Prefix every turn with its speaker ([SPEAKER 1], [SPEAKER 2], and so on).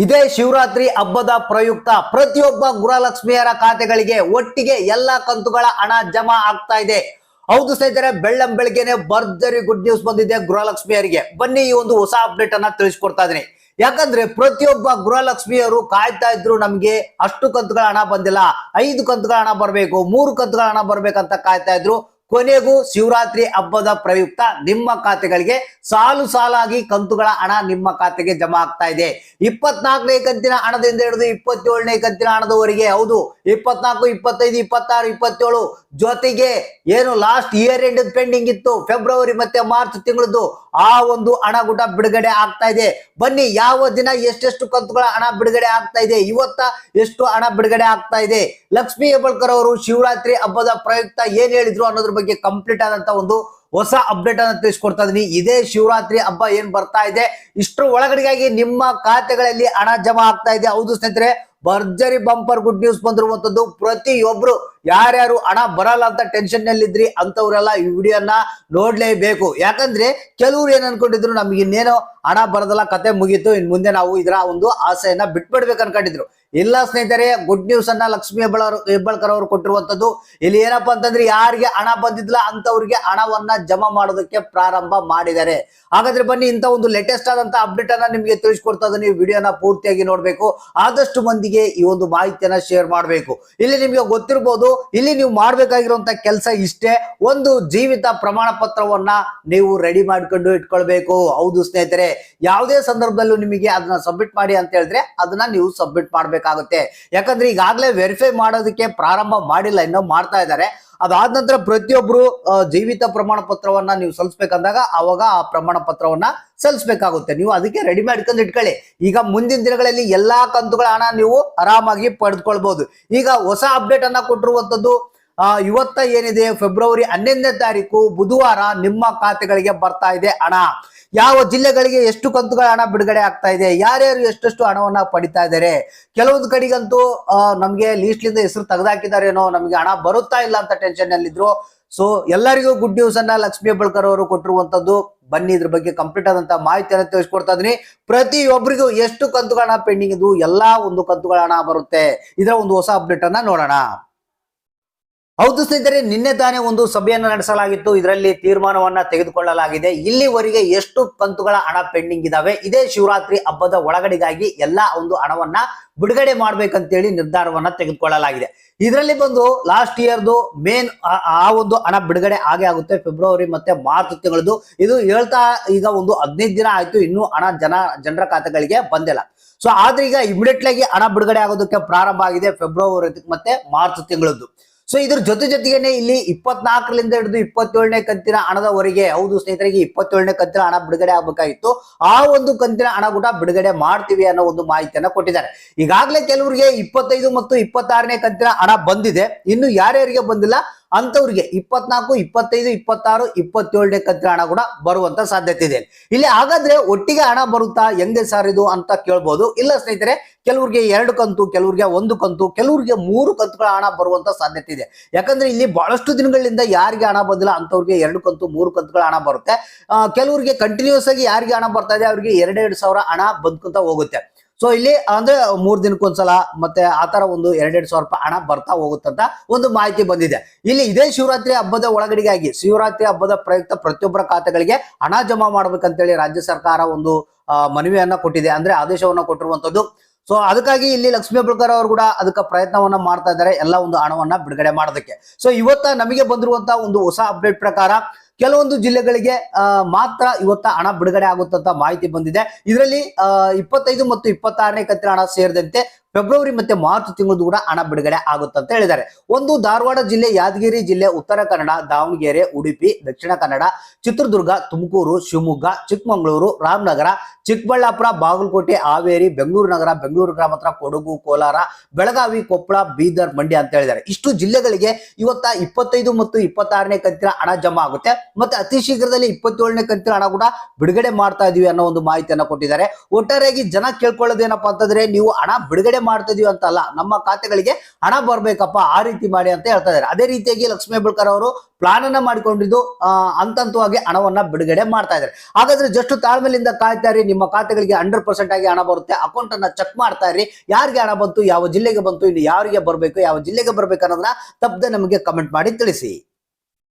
[SPEAKER 1] ಇದೇ ಶಿವರಾತ್ರಿ ಹಬ್ಬದ ಪ್ರಯುಕ್ತ ಪ್ರತಿಯೊಬ್ಬ ಗೃಹಲಕ್ಷ್ಮಿಯರ ಖಾತೆಗಳಿಗೆ ಒಟ್ಟಿಗೆ ಎಲ್ಲಾ ಕಂತುಗಳ ಹಣ ಜಮಾ ಆಗ್ತಾ ಇದೆ. ಹೌದು ಸ್ನೇಹಿತರೆ, ಬೆಳ್ಳಂಬೆಳಗ್ಗೆನೆ ಭರ್ಜರಿ ಗುಡ್ ನ್ಯೂಸ್ ಬಂದಿದೆ ಗೃಹಲಕ್ಷ್ಮಿಯರಿಗೆ. ಬನ್ನಿ ಈ ಒಂದು ಹೊಸ ಅಪ್ಡೇಟ್ ಅನ್ನ ತಿಳಿಸ್ಕೊಡ್ತಾ ಇದೀನಿ. ಯಾಕಂದ್ರೆ ಪ್ರತಿಯೊಬ್ಬ ಗೃಹಲಕ್ಷ್ಮಿಯರು ಕಾಯ್ತಾ ಇದ್ರು, ನಮ್ಗೆ ಅಷ್ಟು ಕಂತುಗಳ ಹಣ ಬಂದಿಲ್ಲ, 5 ಕಂತುಗಳ ಹಣ ಬರ್ಬೇಕು, 3 ಕಂತುಗಳ ಹಣ ಬರ್ಬೇಕಂತ ಕಾಯ್ತಾ ಇದ್ರು. ಕೊನೆಗೂ ಶಿವರಾತ್ರಿ ಹಬ್ಬದ ಪ್ರಯುಕ್ತ ನಿಮ್ಮ ಖಾತೆಗಳಿಗೆ ಸಾಲು ಸಾಲಾಗಿ ಕಂತುಗಳ ಹಣ ನಿಮ್ಮ ಖಾತೆಗೆ ಜಮಾ ಆಗ್ತಾ ಇದೆ. 24ನೇ ಕಂತಿನ ಹಣದಿಂದ ಹಿಡಿದು 27ನೇ ಕಂತಿನ ಹಣದವರೆಗೆ. ಹೌದು, 24, 25, 26, 27 ಜೊತೆಗೆ ಏನು ಲಾಸ್ಟ್ ಇಯರ್ ಎಂಡ್ ಪೆಂಡಿಂಗ್ ಇತ್ತು ಫೆಬ್ರವರಿ ಮತ್ತೆ ಮಾರ್ಚ್ ತಿಂಗಳದ್ದು, ಆ ಒಂದು ಹಣ ಕೂಡ ಬಿಡುಗಡೆ ಆಗ್ತಾ ಇದೆ. ಬನ್ನಿ, ಯಾವ ದಿನ ಎಷ್ಟೆಷ್ಟು ಕಂತುಗಳ ಹಣ ಬಿಡುಗಡೆ ಆಗ್ತಾ ಇದೆ, ಇವತ್ತ ಎಷ್ಟು ಹಣ ಬಿಡುಗಡೆ ಆಗ್ತಾ ಇದೆ, ಲಕ್ಷ್ಮೀ ಹೆಬ್ಬಾಳ್ಕರ್ ಅವರು ಶಿವರಾತ್ರಿ ಹಬ್ಬದ ಪ್ರಯುಕ್ತ ಏನ್ ಹೇಳಿದ್ರು ಅನ್ನೋದ್ರ ಬಗ್ಗೆ ಕಂಪ್ಲೀಟ್ ಆದಂತ ಒಂದು ಹೊಸ ಅಪ್ಡೇಟ್ ಅನ್ನು ತಿಳಿಸ್ಕೊಡ್ತಾ ಇದೀನಿ. ಇದೇ ಶಿವರಾತ್ರಿ ಹಬ್ಬ ಏನ್ ಬರ್ತಾ ಇದೆ, ಇಷ್ಟರ ಒಳಗಡೆಗಾಗಿ ನಿಮ್ಮ ಖಾತೆಗಳಲ್ಲಿ ಹಣ ಜಮಾ ಆಗ್ತಾ ಇದೆ. ಹೌದು ಸ್ನೇಹಿತರೆ, ಭರ್ಜರಿ ಬಂಪರ್ ಗುಡ್ ನ್ಯೂಸ್ ಬಂದಿರುವಂತದ್ದು. ಪ್ರತಿಯೊಬ್ರು ಯಾರ್ಯಾರು ಹಣ ಬರಲ್ಲ ಅಂತ ಟೆನ್ಷನ್ ನಲ್ಲಿದ್ರಿ ಅಂತವ್ರೆಲ್ಲ ಈ ವಿಡಿಯೋನ ನೋಡ್ಲೇಬೇಕು. ಯಾಕಂದ್ರೆ ಕೆಲವ್ರು ಏನ್ ಅನ್ಕೊಂಡಿದ್ರು, ನಮ್ಗೆ ಇನ್ನೇನೋ ಹಣ ಬರದಲ್ಲ, ಕತೆ ಮುಗೀತು, ಇನ್ ಮುಂದೆ ನಾವು ಇದರ ಒಂದು ಆಸೆಯನ್ನ ಬಿಟ್ಬಿಡ್ಬೇಕು ಅನ್ಕೊಂಡಿದ್ರು. ಇಲ್ಲ ಸ್ನೇಹಿತರೆ, ಗುಡ್ ನ್ಯೂಸ್ ಅನ್ನ ಲಕ್ಷ್ಮೀ ಹೆಬ್ಬಾಳ್ಕರ್ ಅವರು ಕೊಟ್ಟಿರುವಂತದ್ದು. ಇಲ್ಲಿ ಏನಪ್ಪಾ ಅಂತಂದ್ರೆ, ಯಾರಿಗೆ ಹಣ ಬಂದಿದ್ಲ ಅಂತವ್ರಿಗೆ ಹಣವನ್ನ ಜಮಾ ಮಾಡೋದಕ್ಕೆ ಪ್ರಾರಂಭ ಮಾಡಿದ್ದಾರೆ. ಹಾಗಾದ್ರೆ ಬನ್ನಿ, ಇಂತ ಒಂದು ಲೇಟೆಸ್ಟ್ ಆದಂತ ಅಪ್ಡೇಟ್ ಅನ್ನ ನಿಮ್ಗೆ ತಿಳಿಸ್ಕೊಡ್ತಾ ಇದ್ದೀನಿ. ವಿಡಿಯೋನ ಪೂರ್ತಿಯಾಗಿ ನೋಡ್ಬೇಕು, ಆದಷ್ಟು ಮಂದಿಗೆ ಈ ಒಂದು ಮಾಹಿತಿಯನ್ನ ಶೇರ್ ಮಾಡ್ಬೇಕು. ಇಲ್ಲಿ ನಿಮ್ಗೆ ಗೊತ್ತಿರಬಹುದು, ಇಲ್ಲಿ ನೀವು ಮಾಡ್ಬೇಕಾಗಿರುವಂತ ಕೆಲಸ ಇಷ್ಟೇ, ಒಂದು ಜೀವಿತ ಪ್ರಮಾಣ ಪತ್ರವನ್ನ ನೀವು ರೆಡಿ ಮಾಡ್ಕೊಂಡು ಇಟ್ಕೊಳ್ಬೇಕು. ಹೌದು ಸ್ನೇಹಿತರೆ, ಯಾವುದೇ ಸಂದರ್ಭದಲ್ಲೂ ನಿಮಗೆ ಅದನ್ನ ಸಬ್ಮಿಟ್ ಮಾಡಿ ಅಂತ ಹೇಳಿದ್ರೆ ಅದನ್ನ ನೀವು ಸಬ್ಮಿಟ್ ಮಾಡ್ಬೇಕಾಗುತ್ತೆ. ಯಾಕಂದ್ರೆ ಈಗಾಗಲೇ ವೆರಿಫೈ ಮಾಡೋದಕ್ಕೆ ಪ್ರಾರಂಭ ಮಾಡಿಲ್ಲ, ಇನ್ನೂ ಮಾಡ್ತಾ ಇದ್ದಾರೆ. ಅದಾದ ನಂತರ ಪ್ರತಿಯೊಬ್ರು ಜೀವಿತ ಪ್ರಮಾಣ ಪತ್ರವನ್ನ ನೀವು ಸಲ್ಲಿಸಬೇಕಂದಾಗ ಅವಾಗ ಆ ಪ್ರಮಾಣ ಪತ್ರವನ್ನ ಸಲ್ಲಿಸಬೇಕಾಗುತ್ತೆ. ನೀವು ಅದಕ್ಕೆ ರೆಡಿ ಮಾಡ್ಕೊಂಡು ಇಟ್ಕೊಳ್ಳಿ. ಈಗ ಮುಂದಿನ ದಿನಗಳಲ್ಲಿ ಎಲ್ಲಾ ಕಂತುಗಳ ಹಣ ನೀವು ಆರಾಮಾಗಿ ಪಡೆದುಕೊಳ್ಬಹುದು. ಈಗ ಹೊಸ ಅಪ್ಡೇಟ್ ಅನ್ನ ಕೊಟ್ಟಿರುವಂತದ್ದು, ಇವತ್ತ ಏನಿದೆ ಫೆಬ್ರವರಿ 11ನೇ ತಾರೀಕು ಬುಧವಾರ ನಿಮ್ಮ ಖಾತೆಗಳಿಗೆ ಬರ್ತಾ ಇದೆ ಹಣ. ಯಾವ ಜಿಲ್ಲೆಗಳಿಗೆ ಎಷ್ಟು ಕಂತುಗಳ ಹಣ ಬಿಡುಗಡೆ ಆಗ್ತಾ ಇದೆ, ಯಾರ್ಯಾರು ಎಷ್ಟೆಷ್ಟು ಹಣವನ್ನ ಪಡಿತಾ ಇದ್ದಾರೆ. ಕೆಲವೊಂದು ಕಡೆಗಂತೂ ನಮ್ಗೆ ಲೀಸ್ಟ್ ಲಿಂದ ಹೆಸರು ತೆಗೆದಾಕಿದಾರೇನೋ, ನಮ್ಗೆ ಹಣ ಬರುತ್ತಾ ಇಲ್ಲ ಅಂತ ಟೆನ್ಷನ್ ನಲ್ಲಿದ್ರು. ಸೊ ಎಲ್ಲರಿಗೂ ಗುಡ್ ನ್ಯೂಸ್ ಅನ್ನ ಲಕ್ಷ್ಮೀ ಹೆಬ್ಬಾಳ್ಕರ್ ಅವರು ಕೊಟ್ಟಿರುವಂತದ್ದು. ಬನ್ನಿ, ಇದ್ರ ಬಗ್ಗೆ ಕಂಪ್ಲೀಟ್ ಆದಂತ ಮಾಹಿತಿಯನ್ನು ತಿಳಿಸ್ಕೊಡ್ತಾ ಇದೀನಿ. ಪ್ರತಿಯೊಬ್ಬರಿಗೂ ಎಷ್ಟು ಕಂತುಗಳ ಹಣ ಪೆಂಡಿಂಗ್ ಇದು, ಎಲ್ಲಾ ಒಂದು ಕಂತುಗಳ ಹಣ ಬರುತ್ತೆ. ಇದರ ಒಂದು ಹೊಸ ಅಪ್ಡೇಟ್ ಅನ್ನ ನೋಡೋಣ. ಹೌದು ಸ್ನೇಹಿತರೆ, ನಿನ್ನೆ ತಾನೇ ಒಂದು ಸಭೆಯನ್ನು ನಡೆಸಲಾಗಿತ್ತು. ಇದರಲ್ಲಿ ತೀರ್ಮಾನವನ್ನ ತೆಗೆದುಕೊಳ್ಳಲಾಗಿದೆ. ಇಲ್ಲಿವರೆಗೆ ಎಷ್ಟು ಕಂತುಗಳ ಹಣ ಪೆಂಡಿಂಗ್ ಇದಾವೆ, ಇದೇ ಶಿವರಾತ್ರಿ ಹಬ್ಬದ ಒಳಗಡೆಗಾಗಿ ಎಲ್ಲಾ ಒಂದು ಹಣವನ್ನ ಬಿಡುಗಡೆ ಮಾಡ್ಬೇಕಂತೇಳಿ ನಿರ್ಧಾರವನ್ನ ತೆಗೆದುಕೊಳ್ಳಲಾಗಿದೆ. ಇದರಲ್ಲಿ ಬಂದು ಲಾಸ್ಟ್ ಇಯರ್ದು ಮೇನ್ ಆ ಒಂದು ಹಣ ಬಿಡುಗಡೆ ಆಗೇ ಆಗುತ್ತೆ, ಫೆಬ್ರವರಿ ಮತ್ತೆ ಮಾರ್ಚ್ ತಿಂಗಳದು. ಇದು ಹೇಳ್ತಾ ಈಗ ಒಂದು 15 ದಿನ ಆಯ್ತು, ಇನ್ನೂ ಹಣ ಜನರ ಖಾತೆಗಳಿಗೆ ಬಂದಿಲ್ಲ. ಸೊ ಆದ್ರೆ ಈಗ ಇಮಿಡಿಯೇಟ್ಲಿ ಆಗಿ ಹಣ ಬಿಡುಗಡೆ ಆಗೋದಕ್ಕೆ ಪ್ರಾರಂಭ ಆಗಿದೆ ಫೆಬ್ರವರಿ ಮತ್ತೆ ಮಾರ್ಚ್ ತಿಂಗಳದ್ದು. ಸೊ ಇದ್ರ ಜೊತೆಗೇನೆ ಇಲ್ಲಿ 24ರಿಂದ ಹಿಡಿದು 27ನೇ ಕಂತಿನ ಹಣದವರೆಗೆ. ಹೌದು ಸ್ನೇಹಿತರಿಗೆ, 27ನೇ ಕಂತಿನ ಹಣ ಬಿಡುಗಡೆ ಆಗ್ಬೇಕಾಗಿತ್ತು. ಆ ಒಂದು ಕಂತಿನ ಹಣ ಕೂಡ ಬಿಡುಗಡೆ ಮಾಡ್ತೀವಿ ಅನ್ನೋ ಒಂದು ಮಾಹಿತಿಯನ್ನ ಕೊಟ್ಟಿದ್ದಾರೆ. ಈಗಾಗಲೇ ಕೆಲವರಿಗೆ 25 ಮತ್ತು 26ನೇ ಕಂತಿನ ಹಣ ಬಂದಿದೆ. ಇನ್ನು ಯಾರ್ಯಾರಿಗೆ ಬಂದಿಲ್ಲ ಅಂತವ್ರಿಗೆ 24, 25, 26, 27ನೇ ಕಂತಿನ ಹಣ ಕೂಡ ಬರುವಂತ ಸಾಧ್ಯತೆ ಇದೆ. ಇಲ್ಲಿ ಹಾಗಾದ್ರೆ ಒಟ್ಟಿಗೆ ಹಣ ಬರುತ್ತಾ, ಹೆಂಗೆ ಸರ್ ಇದು ಅಂತ ಕೇಳ್ಬೋದು. ಇಲ್ಲ ಸ್ನೇಹಿತರೆ, ಕೆಲವ್ರಿಗೆ 2 ಕಂತು, ಕೆಲವ್ರಿಗೆ 1 ಕಂತು, ಕೆಲವ್ರಿಗೆ 3 ಕಂತುಗಳ ಹಣ ಬರುವಂತ ಸಾಧ್ಯತೆ ಇದೆ. ಯಾಕಂದ್ರೆ ಇಲ್ಲಿ ಬಹಳಷ್ಟು ದಿನಗಳಿಂದ ಯಾರಿಗೆ ಹಣ ಬಂದಿಲ್ಲ ಅಂತವ್ರಿಗೆ 2 ಕಂತು, 3 ಕಂತುಗಳ ಹಣ ಬರುತ್ತೆ. ಕೆಲವ್ರಿಗೆ ಕಂಟಿನ್ಯೂಸ್ ಆಗಿ ಯಾರಿಗೆ ಹಣ ಬರ್ತಾ ಇದೆ ಅವ್ರಿಗೆ 2,000 ಹಣ ಬಂದ್ಕೊಂತ ಹೋಗುತ್ತೆ. ಸೊ ಇಲ್ಲಿ ಅಂದ್ರೆ 3 ದಿನಕ್ಕೊಂದ್ಸಲ ಮತ್ತೆ ಆತರ ಒಂದು 2,000 ರೂಪಾಯಿ ಹಣ ಬರ್ತಾ ಹೋಗುತ್ತಂತ ಒಂದು ಮಾಹಿತಿ ಬಂದಿದೆ. ಇಲ್ಲಿ ಇದೇ ಶಿವರಾತ್ರಿ ಹಬ್ಬದ ಒಳಗಡೆಗಾಗಿ ಶಿವರಾತ್ರಿ ಹಬ್ಬದ ಪ್ರಯುಕ್ತ ಪ್ರತಿಯೊಬ್ಬರ ಖಾತೆಗಳಿಗೆ ಹಣ ಜಮಾ ಮಾಡ್ಬೇಕಂತೇಳಿ ರಾಜ್ಯ ಸರ್ಕಾರ ಒಂದು ಮನವಿಯನ್ನ ಕೊಟ್ಟಿದೆ, ಅಂದ್ರೆ ಆದೇಶವನ್ನ ಕೊಟ್ಟಿರುವಂತದ್ದು. ಸೊ ಅದಕ್ಕಾಗಿ ಇಲ್ಲಿ ಲಕ್ಷ್ಮೀ ಹೆಬ್ಬಾಳ್ಕರ್ ಅವರು ಕೂಡ ಅದಕ್ಕೆ ಪ್ರಯತ್ನವನ್ನ ಮಾಡ್ತಾ ಇದ್ದಾರೆ, ಎಲ್ಲ ಒಂದು ಹಣವನ್ನ ಬಿಡುಗಡೆ ಮಾಡೋದಕ್ಕೆ. ಸೊ ಇವತ್ತ ನಮಗೆ ಬಂದಿರುವಂತ ಒಂದು ಹೊಸ ಅಪ್ಡೇಟ್ ಪ್ರಕಾರ ಕೆಲವೊಂದು ಜಿಲ್ಲೆಗಳಿಗೆ ಮಾತ್ರ ಇವತ್ತ ಹಣ ಬಿಡುಗಡೆ ಆಗುತ್ತಂತ ಮಾಹಿತಿ ಬಂದಿದೆ. ಇದರಲ್ಲಿ 25 ಮತ್ತು 26ನೇ ಕಂತಿನ ಹಣ ಸೇರಿದಂತೆ ಫೆಬ್ರವರಿ ಮತ್ತೆ ಮಾರ್ಚ್ ತಿಂಗಳದ್ದು ಕೂಡ ಹಣ ಬಿಡುಗಡೆ ಆಗುತ್ತೆ ಅಂತ ಹೇಳಿದ್ದಾರೆ. ಒಂದು ಧಾರವಾಡ ಜಿಲ್ಲೆ, ಯಾದಗಿರಿ ಜಿಲ್ಲೆ, ಉತ್ತರ ಕನ್ನಡ, ದಾವಣಗೆರೆ, ಉಡುಪಿ, ದಕ್ಷಿಣ ಕನ್ನಡ, ಚಿತ್ರದುರ್ಗ, ತುಮಕೂರು, ಶಿವಮೊಗ್ಗ, ಚಿಕ್ಕಮಗಳೂರು, ರಾಮನಗರ, ಚಿಕ್ಕಬಳ್ಳಾಪುರ, ಬಾಗಲಕೋಟೆ, ಹಾವೇರಿ, ಬೆಂಗಳೂರು ನಗರ, ಬೆಂಗಳೂರು ಗ್ರಾಮಾಂತರ, ಕೊಡಗು, ಕೋಲಾರ, ಬೆಳಗಾವಿ, ಕೊಪ್ಪಳ, ಬೀದರ್, ಮಂಡ್ಯ ಅಂತ ಹೇಳಿದ್ದಾರೆ. ಇಷ್ಟು ಜಿಲ್ಲೆಗಳಿಗೆ ಇವತ್ತ 25 ಮತ್ತು 26ನೇ ಕಂತಿನ ಹಣ ಜಮಾ ಆಗುತ್ತೆ. ಮತ್ತೆ ಅತಿ ಶೀಘ್ರದಲ್ಲಿ 27ನೇ ಕಂತಿನ ಹಣ ಕೂಡ ಬಿಡುಗಡೆ ಮಾಡ್ತಾ ಇದೀವಿ ಅನ್ನೋ ಒಂದು ಮಾಹಿತಿಯನ್ನ ಕೊಟ್ಟಿದ್ದಾರೆ. ಒಟ್ಟಾರೆಯಾಗಿ ಜನ ಕೇಳ್ಕೊಳ್ಳೋದೇನಪ್ಪಾ ಅಂತಂದ್ರೆ, ನೀವು ಹಣ ಬಿಡುಗಡೆ ಮಾಡ್ತಾ ಇದೀವಿ ಅಂತ ಅಲ್ಲ, ನಮ್ಮ ಖಾತೆಗಳಿಗೆ ಹಣ ಬರ್ಬೇಕಪ್ಪ, ಆ ರೀತಿ ಮಾಡಿ ಅಂತ ಹೇಳ್ತಾ ಇದ್ದಾರೆ. ಅದೇ ರೀತಿಯಾಗಿ ಲಕ್ಷ್ಮೀ ಹೆಬ್ಬಾಳ್ಕರ್ ಅವರು ಪ್ಲಾನ್ ಅನ್ನ ಮಾಡಿಕೊಂಡಿದ್ದು ಹಂತವಾಗಿ ಹಣವನ್ನ ಬಿಡುಗಡೆ ಮಾಡ್ತಾ ಇದ್ದಾರೆ. ಹಾಗಾದ್ರೆ ಜಸ್ಟ್ ತಾಳ್ಮೆಲಿಂದ ಕಾಯ್ತಾ ಇರಿ, ನಿಮ್ಮ ಖಾತೆಗಳಿಗೆ 100% ಆಗಿ ಹಣ ಬರುತ್ತೆ. ಅಕೌಂಟ್ ಅನ್ನ ಚೆಕ್ ಮಾಡ್ತಾ ಇರಿ, ಯಾರಿಗೆ ಹಣ ಬಂತು, ಯಾವ ಜಿಲ್ಲೆಗೆ ಬಂತು, ಇನ್ನು ಯಾರಿಗೆ ಬರಬೇಕು, ಯಾವ ಜಿಲ್ಲೆಗೆ ಬರ್ಬೇಕು ಅನ್ನೋದನ್ನ ತಪ್ಪದೆ ನಮಗೆ ಕಮೆಂಟ್ ಮಾಡಿ ತಿಳಿಸಿ.